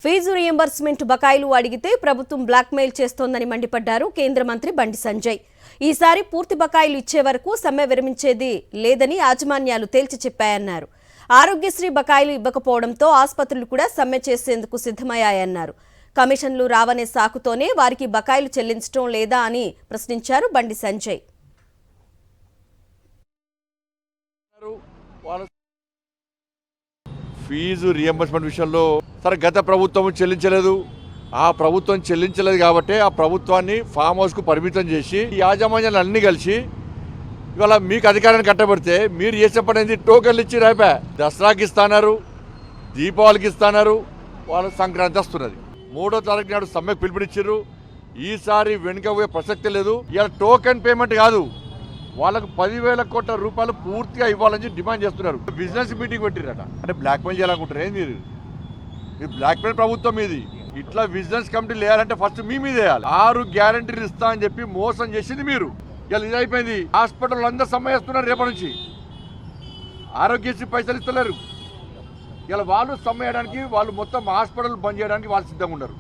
Fee reimbursement బకాయిలు అడిగితే ప్రభుత్వం బ్లాక్మెయిల్ చేస్తోందని మండిపడ్డారు కేంద్ర మంత్రి బండి సంజయ్. ఈసారి పూర్తి బకాయిలు ఇచ్చే వరకు సమ్మె విరమించేది లేదని యాజమాన్యాలు తేల్చి చెప్పాయన్నారు. ఆరోగ్యశ్రీ బకాయిలు ఇవ్వకపోవడంతో ఆసుపత్రులు కూడా సమ్మె చేసేందుకు సిద్ధమయ్యాయన్నారు. కమిషన్లు రావనే సాకుతోనే వారికి బకాయిలు చెల్లించడం లేదా అని ప్రశ్నించారు బండి సంజయ్. ఫీజు రియంబర్స్మెంట్ విషయంలో సరే గత ప్రభుత్వం చెల్లించలేదు, ఆ ప్రభుత్వం చెల్లించలేదు కాబట్టి ఆ ప్రభుత్వాన్ని ఫామ్ హౌస్కు పరిమితం చేసి యాజమాన్యాలు అన్నీ కలిసి ఇవాళ మీకు అధికారాన్ని కట్టబెడితే మీరు చేసే పని ఏంది? టోకెన్లు ఇచ్చి రేపే దసరాకి ఇస్తున్నారు, దీపావళికి ఇస్తున్నారు, వాళ్ళు సంక్రాంతి వస్తున్నది. 3వ తారీఖు నాడు సమ్మెకు పిలుపునిచ్చారు. ఈసారి వెనుక పోయే ప్రసక్తి లేదు. ఇలా టోకెన్ పేమెంట్ కాదు, వాళ్ళకు 10,000 కోట్ల రూపాయలు పూర్తిగా ఇవ్వాలని డిమాండ్ చేస్తున్నారు. బిజినెస్ మీటింగ్ పెట్టిరట, అంటే బ్లాక్మెయిల్ చేయాలనుకుంటారు. ఏంది మీరు బ్లాక్మెయిల్ ప్రభుత్వం ఇది. ఇట్లా బిజినెస్ కమిటీ లేయాలంటే ఫస్ట్ మీ మీద వేయాలి. 6 గ్యారంటీలు ఇస్తా అని చెప్పి మోసం చేసింది మీరు. ఇలా ఇది అయిపోయింది. హాస్పిటల్ అందరూ సమ్మె చేస్తున్నారు. రేపటి నుంచి ఆరోగ్యశ్రీ పైసలు ఇస్తలేరు. ఇలా వాళ్ళు సమ్మె చేయడానికి, వాళ్ళు మొత్తం హాస్పిటల్ బంద్ చేయడానికి వాళ్ళు సిద్ధంగా ఉన్నారు.